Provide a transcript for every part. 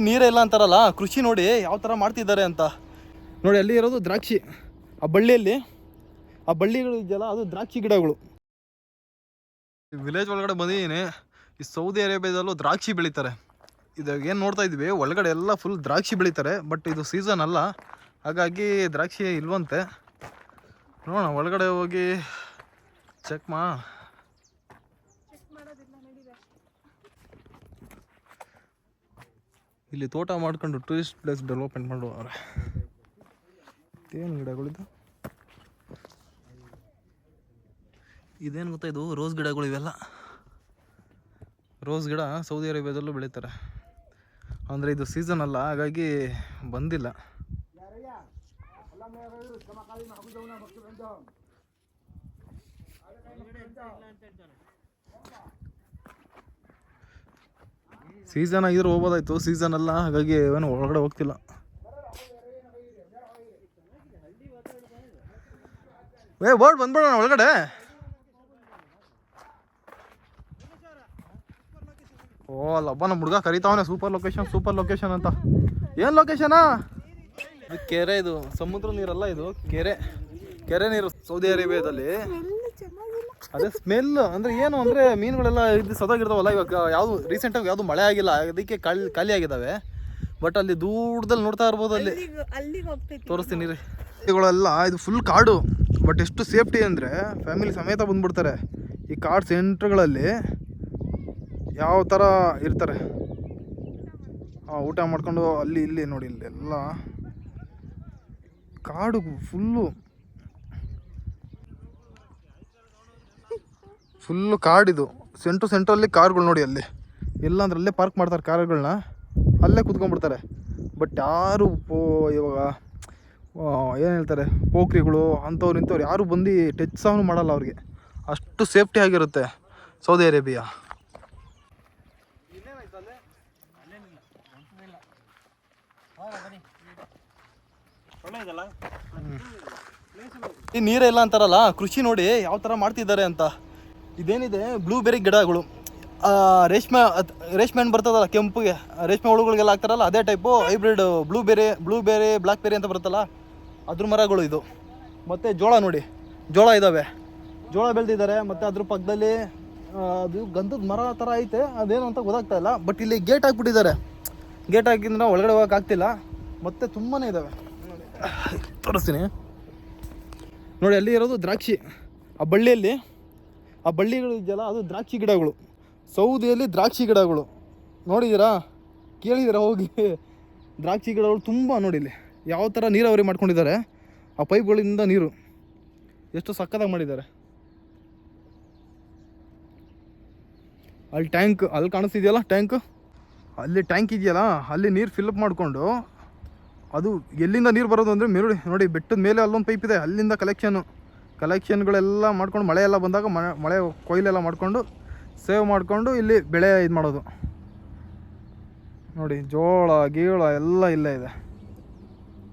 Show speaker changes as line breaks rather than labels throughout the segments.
ನೀರೇ ಇಲ್ಲ ಅಂತಾರಲ್ಲ, ಕೃಷಿ ನೋಡಿ ಯಾವ ಥರ ಮಾಡ್ತಿದ್ದಾರೆ ಅಂತ. ನೋಡಿ ಅಲ್ಲಿ ಇರೋದು ದ್ರಾಕ್ಷಿ, ಆ ಬಳ್ಳಿಯಲ್ಲಿ ಆ ಬಳ್ಳಿಗಳು ಇದೆಯಲ್ಲ ಅದು ದ್ರಾಕ್ಷಿ ಗಿಡಗಳು. ವಿಲೇಜ್ ಒಳಗಡೆ ಬಂದಿದ್ದೀನಿ. ಈ ಸೌದಿ ಅರೇಬಿಯಾದಲ್ಲೂ ದ್ರಾಕ್ಷಿ ಬೆಳೀತಾರೆ. ಇದಾಗ ಏನು ನೋಡ್ತಾ ಇದ್ವಿ ಒಳಗಡೆ ಎಲ್ಲ ಫುಲ್ ದ್ರಾಕ್ಷಿ ಬೆಳೀತಾರೆ. ಬಟ್ ಇದು ಸೀಸನ್ ಅಲ್ಲ, ಹಾಗಾಗಿ ದ್ರಾಕ್ಷಿ ಇಲ್ವಂತೆ. ನೋಡೋಣ ಒಳಗಡೆ ಹೋಗಿ ಚೆಕ್ ಇಲ್ಲಿ ತೋಟ ಮಾಡ್ಕೊಂಡು ಟೂರಿಸ್ಟ್ ಪ್ಲೇಸ್ ಡೆವಲಪ್ಮೆಂಟ್ ಮಾಡುವವ್ರೆ. ಏನು ಗಿಡಗಳಿದು, ಇದೇನು ಗೊತ್ತಾ, ಇದು ರೋಸ್ ಗಿಡಗಳು. ಇವೆಲ್ಲ ರೋಸ್ ಗಿಡ ಸೌದಿ ಅರೇಬಿಯಾದಲ್ಲೂ ಬೆಳೀತಾರೆ. ಅಂದರೆ ಇದು ಸೀಸನ್ ಅಲ್ಲ, ಹಾಗಾಗಿ ಬಂದಿಲ್ಲ. ಸೀಸನ್ ಆಗಿದ್ರೆ ಹೋಗ್ಬೋದಾಯ್ತು, ಸೀಸನ್ ಅಲ್ಲ, ಹಾಗಾಗಿ ಏನು ಒಳಗಡೆ ಹೋಗ್ತಿಲ್ಲ. ಬೋರ್ಡ್ ಬಂದ್ಬಿಡೋಣ ಒಳಗಡೆ. ಓ ಅಲ್ಲಬ್ಬ, ನಮ್ಮ ಹುಡುಗ ಕರಿತಾವನೆ ಸೂಪರ್ ಲೊಕೇಶನ್ ಅಂತ. ಏನು ಲೊಕೇಶನಾ? ಇದು ಕೆರೆ, ಇದು ಸಮುದ್ರ ನೀರಲ್ಲ, ಇದು ಕೆರೆ ನೀರು ಸೌದಿ ಅರೇಬಿಯಾದಲ್ಲಿ. ಅದೇ ಸ್ಮೆಲ್ ಅಂದರೆ ಏನು ಅಂದರೆ ಮೀನುಗಳೆಲ್ಲ ಇದು ಸದಾಗಿರ್ತಾವಲ್ಲ. ಇವಾಗ ಯಾವುದು ರೀಸೆಂಟಾಗಿ ಯಾವುದು ಮಳೆ ಆಗಿಲ್ಲ, ಅದಕ್ಕೆ ಖಾಲಿ ಆಗಿದ್ದಾವೆ. ಬಟ್ ಅಲ್ಲಿ ದೂರದಲ್ಲಿ ನೋಡ್ತಾ ಇರ್ಬೋದು, ಅಲ್ಲಿ ತೋರಿಸ್ತೀನಿ ರೀ. ಇವುಗಳೆಲ್ಲ ಇದು ಫುಲ್ ಕಾಡು. ಬಟ್ ಎಷ್ಟು ಸೇಫ್ಟಿ ಅಂದರೆ ಫ್ಯಾಮಿಲಿ ಸಮೇತ ಬಂದ್ಬಿಡ್ತಾರೆ. ಈ ಕಾಡು ಸೆಂಟ್ರ್ಗಳಲ್ಲಿ ಯಾವ ಥರ ಇರ್ತಾರೆ, ಊಟ ಮಾಡ್ಕೊಂಡು ಅಲ್ಲಿ ಇಲ್ಲಿ ನೋಡಿ, ಇಲ್ಲಿ ಎಲ್ಲ ಕಾಡು ಫುಲ್ಲು ಕಾಡಿದು. ಸೆಂಟ್ರಲ್ಲಿ ಕಾರ್ಗಳು ನೋಡಿ, ಅಲ್ಲಿ ಎಲ್ಲ ಅಂದ್ರೆ ಅಲ್ಲೇ ಪಾರ್ಕ್ ಮಾಡ್ತಾರೆ ಕಾರ್ಗಳನ್ನ, ಅಲ್ಲೇ ಕೂತ್ಕೊಂಡ್ಬಿಡ್ತಾರೆ. ಬಟ್ ಯಾರು ಇವಾಗ ಏನು ಹೇಳ್ತಾರೆ, ಪೋಖ್ರಿಗಳು ಅಂಥವ್ರು ಇಂಥವ್ರು ಯಾರು ಬಂದು ಟಚ್ ಸಹ ಮಾಡಲ್ಲ. ಅವ್ರಿಗೆ ಅಷ್ಟು ಸೇಫ್ಟಿ ಆಗಿರುತ್ತೆ ಸೌದಿ ಅರೇಬಿಯಾ. ಈ ನೀರೇ ಇಲ್ಲ ಅಂತಾರಲ್ಲ, ಕೃಷಿ ನೋಡಿ ಯಾವ ಥರ ಮಾಡ್ತಿದ್ದಾರೆ ಅಂತ. ಇದೇನಿದೆ ಬ್ಲೂಬೆರಿ ಗಿಡಗಳು, ರೇಷ್ಮೆ ಹಣ್ಣು ಬರ್ತದಲ್ಲ ಕೆಂಪಿಗೆ, ರೇಷ್ಮೆ ಹುಳುಗಳಿಗೆಲ್ಲ ಹಾಕ್ತಾರಲ್ಲ, ಅದೇ ಟೈಪು ಹೈಬ್ರಿಡ್ ಬ್ಲೂಬೆರಿ ಬ್ಲ್ಯಾಕ್ಬೆರಿ ಅಂತ ಬರುತ್ತಲ್ಲ, ಅದ್ರ ಮರಗಳು ಇದು. ಮತ್ತು ಜೋಳ ನೋಡಿ, ಜೋಳ ಇದ್ದಾವೆ, ಜೋಳ ಬೆಳೆದಿದ್ದಾರೆ. ಮತ್ತು ಅದ್ರ ಪಕ್ಕದಲ್ಲಿ ಅದು ಗಂಧದ ಮರ ಥರ ಐತೆ, ಅದೇನು ಅಂತ ಗೊತ್ತಾಗ್ತಾ ಇಲ್ಲ. ಬಟ್ ಇಲ್ಲಿ ಗೇಟ್ ಹಾಕ್ಬಿಟ್ಟಿದ್ದಾರೆ. ಗೇಟ್ ಹಾಕಿದ್ರೆ ಒಳಗಡೆ ಹೋಗೋಕೆ ಆಗ್ತಿಲ್ಲ. ಮತ್ತು ತುಂಬಾ ಇದ್ದಾವೆ, ತೋರಿಸ್ತೀನಿ ನೋಡಿ. ಅಲ್ಲಿ ಇರೋದು ದ್ರಾಕ್ಷಿ, ಆ ಬಳ್ಳಿಗಳು ಇದೆಯಲ್ಲ ಅದು ದ್ರಾಕ್ಷಿ ಗಿಡಗಳು. ಸೌದಿಯಲ್ಲಿ ದ್ರಾಕ್ಷಿ ಗಿಡಗಳು ನೋಡಿದ್ದೀರಾ, ಕೇಳಿದ್ದೀರಾ ಹೋಗಿ? ದ್ರಾಕ್ಷಿ ಗಿಡಗಳು ತುಂಬ ನೋಡಿ, ಇಲ್ಲಿ ಯಾವ ಥರ ನೀರಾವರಿ ಮಾಡ್ಕೊಂಡಿದ್ದಾರೆ. ಆ ಪೈಪ್ಗಳಿಂದ ನೀರು ಎಷ್ಟು ಸಕ್ಕತ್ತಾಗಿ ಮಾಡಿದ್ದಾರೆ. ಅಲ್ಲಿ ಟ್ಯಾಂಕ್, ಅಲ್ಲಿ ಕಾಣಿಸ್ತಿದೆಯಲ್ಲ ಟ್ಯಾಂಕ್, ಅಲ್ಲಿ ಟ್ಯಾಂಕ್ ಇದೆಯಲ್ಲ, ಅಲ್ಲಿ ನೀರು ಫಿಲ್ಅಪ್ ಮಾಡಿಕೊಂಡು ಅದು ಎಲ್ಲಿಂದ ನೀರು ಬರೋದು ಅಂದರೆ ನೋಡಿ ಬೆಟ್ಟದ ಮೇಲೆ ಅಲ್ಲೊಂದು ಪೈಪ್ ಇದೆ, ಅಲ್ಲಿಂದ ಕಲೆಕ್ಷನ್ಗಳೆಲ್ಲ ಮಾಡ್ಕೊಂಡು ಮಳೆ ಎಲ್ಲ ಬಂದಾಗ ಮಳೆ ಕೊಯ್ಲೆಲ್ಲ ಮಾಡಿಕೊಂಡು ಸೇವ್ ಮಾಡಿಕೊಂಡು ಇಲ್ಲಿ ಬೆಳೆ ಇದು ಮಾಡೋದು ನೋಡಿ. ಜೋಳ ಗೀಳ ಎಲ್ಲ ಇಲ್ಲೇ ಇದೆ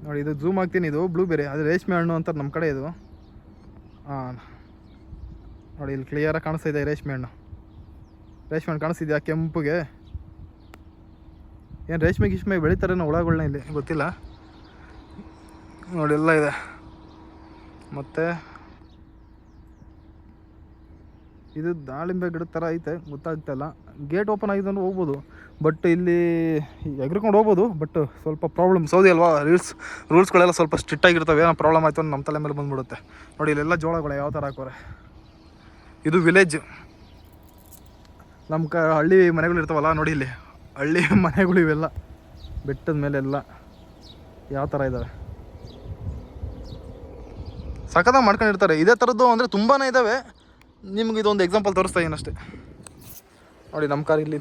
ನೋಡಿ. ಇದು ಝೂಮ್ ಆಗ್ತೀನಿ, ಇದು ಬ್ಲೂಬೆರಿ, ಅದು ರೇಷ್ಮೆ ಹಣ್ಣು ಅಂತ ನಮ್ಮ ಕಡೆ ಇದು. ನೋಡಿ ಇಲ್ಲಿ ಕ್ಲಿಯರಾಗಿ ಕಾಣಿಸ್ತಾ ಇದೆ ರೇಷ್ಮೆ ಹಣ್ಣು ಕಾಣಿಸ್ತಿದ್ಯಾ ಕೆಂಪುಗೆ? ಏನು ರೇಷ್ಮೆ ಬೆಳೀತಾರೇನೋ ಹುಳಗಳನ್ನ, ಇಲ್ಲಿ ಗೊತ್ತಿಲ್ಲ ನೋಡಿ, ಎಲ್ಲ ಇದೆ. ಮತ್ತು ಇದು ದಾಳಿಂಬೆ ಗಿಡದ ಥರ ಐತೆ, ಗೊತ್ತಾಗ್ತಾಯಿಲ್ಲ. ಗೇಟ್ ಓಪನ್ ಆಗಿದೆ ಅಂದ್ರೆ ಹೋಗ್ಬೋದು, ಬಟ್ ಇಲ್ಲಿ ಎಗ್ರಿಕೊಂಡು ಹೋಗ್ಬೋದು. ಬಟ್ ಸ್ವಲ್ಪ ಪ್ರಾಬ್ಲಮ್, ಸೌದಿ ಅಲ್ವಾ, ರೂಲ್ಸ್ಗಳೆಲ್ಲ ಸ್ವಲ್ಪ ಸ್ಟ್ರಿಕ್ಟ್ ಆಗಿರ್ತವೆ. ಏನೋ ಪ್ರಾಬ್ಲಮ್ ಆಯಿತು ಅಂದ್ರೆ ನಮ್ಮ ತಲೆ ಮೇಲೆ ಬಂದುಬಿಡುತ್ತೆ ನೋಡಿ. ಇಲ್ಲೆಲ್ಲ ಜೋಳಗಳು ಯಾವ ಥರ ಹಾಕೋರೆ. ಇದು ವಿಲೇಜ್, ನಮ್ಮ ಹಳ್ಳಿ ಮನೆಗಳು ಇರ್ತಾವಲ್ಲ ನೋಡಿ, ಇಲ್ಲಿ ಹಳ್ಳಿ ಮನೆಗಳು ಇವೆಲ್ಲ ಬೆಟ್ಟದ ಮೇಲೆಲ್ಲ ಯಾವ ಥರ ಇದ್ದಾವೆ, ಸಖತ್ತಾಗಿ ಮಾಡ್ಕೊಂಡಿರ್ತಾರೆ. ಇದೇ ಥರದ್ದು ಅಂದರೆ ತುಂಬಾ ಇದ್ದಾವೆ. ನಿಮ್ಗೆ ಇದೊಂದು ಎಕ್ಸಾಂಪಲ್ ತೋರಿಸ್ತಾ ಇದ್ದೀನಿ ಅಷ್ಟೇ ನೋಡಿ. ನಮ್ಮ ಕಾರ್ ಇಲ್ಲಿ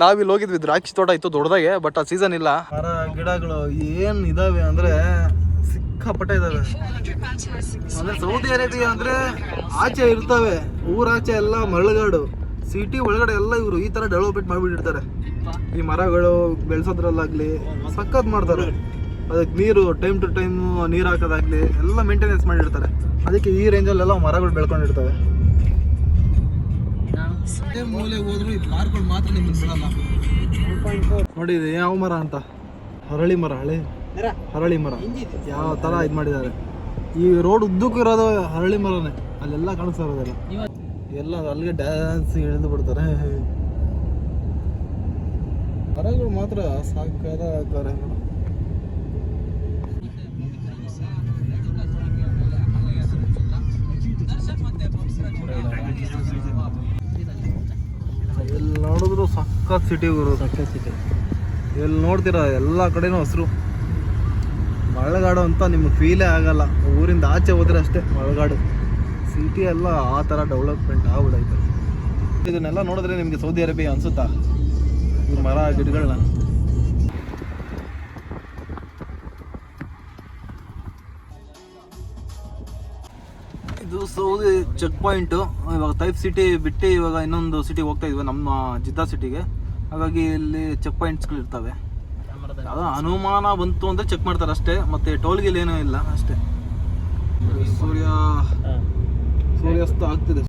ನಾವಿಲ್ಲಿ ಹೋಗಿದ್ವಿ, ದ್ರಾಕ್ಷಿ ತೋಟ ಇತ್ತು ದೊಡ್ಡದಾಗೆ, ಬಟ್ ಆ ಸೀಸನ್ ಇಲ್ಲ. ಮರ ಗಿಡಗಳು ಏನು ಇದ್ದಾವೆ ಅಂದರೆ ಸಿಕ್ಕಾಪಟ್ಟೆ ಇದ್ದಾವೆ. ಅಂದರೆ ಸೌದಿ ಅರೇಬಿಯಾ ಅಂದರೆ ಆಚೆ ಇರ್ತವೆ, ಊರಾಚೆ ಎಲ್ಲ ಮರಳುಗಾಡು, ಸಿಟಿ ಒಳಗಡೆ ಎಲ್ಲ ಇವರು ಈ ಥರ ಡೆವಲಪ್ಮೆಂಟ್ ಮಾಡಿಬಿಟ್ಟಿರ್ತಾರೆ. ಈ ಮರಗಳು ಬೆಳೆಸೋದ್ರಲ್ಲಾಗಲಿ ಸಖತ್ ಮಾಡ್ತಾರೆ. ಅದಕ್ಕೆ ನೀರು ಟೈಮ್ ಟು ಟೈಮ್ ನೀರು ಹಾಕೋದಾಗಲಿ ಎಲ್ಲ ಮೇಂಟೆನೆನ್ಸ್ ಮಾಡಿರ್ತಾರೆ. ಅದಕ್ಕೆ ಈ ರೇಂಜಲ್ಲೆಲ್ಲ ಮರಗಳು ಬೆಳ್ಕೊಂಡಿರ್ತವೆ. ಅದೇ ಮೂಲೆ ಹೋದ್ರು ಈ ಪಾರ್ಕ್ಗಳು ಮಾತ್ರ ನಿಮ್ಮನ್ನು ಬಿಡಲ್ಲ. ನೋಡಿ ಇದು ಯಾವ ಮರ ಅಂತ, ಹರಳಿ ಮರ, ಹರಳಿ ಮರ ಯಾವ ಥರ ಇದು ಮಾಡಿದ್ದಾರೆ. ಈ ರೋಡ್ ಉದ್ದಕ್ಕೂ ಇರೋದು ಹರಳಿ ಮರನೇ, ಅಲ್ಲೆಲ್ಲ ಕಾಣಿಸ್ತಾ ಇರೋದೆಲ್ಲ. ಎಲ್ಲ ಅಲ್ಲಿಗೆ ಡ್ಯಾನ್ಸ್ ಇಳಿದು ಬಿಡ್ತಾರೆ. ಮರಗಳು ಮಾತ್ರ ಸಾಕಾಗ್ತಾರೆ. ಎಲ್ಲಿ ನೋಡಿದ್ರು ಸಖತ್ ಸಿಟಿ ಗುರು, ಸಖತ್ ಸಿಟಿ. ಎಲ್ಲಿ ನೋಡ್ತೀರಾ ಎಲ್ಲ ಕಡೆನೂ ಹಸಿರು. ಮಳೆಗಾಡು ಅಂತ ನಿಮ್ಗೆ ಫೀಲೇ ಆಗಲ್ಲ. ಊರಿಂದ ಆಚೆ ಹೋದ್ರೆ ಅಷ್ಟೇ ಮಳೆಗಾಡು. ಸಿಟಿ ಎಲ್ಲ ಆ ಥರ ಡೆವಲಪ್ಮೆಂಟ್ ಆಗ್ಬಿಡೈತೆ. ಇದನ್ನೆಲ್ಲ ನೋಡಿದ್ರೆ ನಿಮಗೆ ಸೌದಿ ಅರೇಬಿಯಾ ಅನ್ಸುತ್ತಾ, ಈ ಮರ ಗಿಡಗಳನ್ನ. ಇದು ಸೌದಿ ಚೆಕ್ ಪಾಯಿಂಟು. ಇವಾಗ ತೈಫ್ ಸಿಟಿ ಬಿಟ್ಟು ಇವಾಗ ಇನ್ನೊಂದು ಸಿಟಿಗೆ ಹೋಗ್ತಾ ಇದ್ವಿ, ನಮ್ಮ ಜಿದ್ದಾ ಸಿಟಿಗೆ. ಹಾಗಾಗಿ ಇಲ್ಲಿ ಚೆಕ್ ಪಾಯಿಂಟ್ಸ್ಗಳು ಇರ್ತವೆ. ಯಾವುದೋ ಅನುಮಾನ ಬಂತು ಅಂದರೆ ಚೆಕ್ ಮಾಡ್ತಾರೆ ಅಷ್ಟೇ, ಮತ್ತು ಟೋಲ್ಗಿಲ್ ಏನೂ ಇಲ್ಲ ಅಷ್ಟೇ. ಸೂರ್ಯಾಸ್ತ ಆಗ್ತಿದೆ.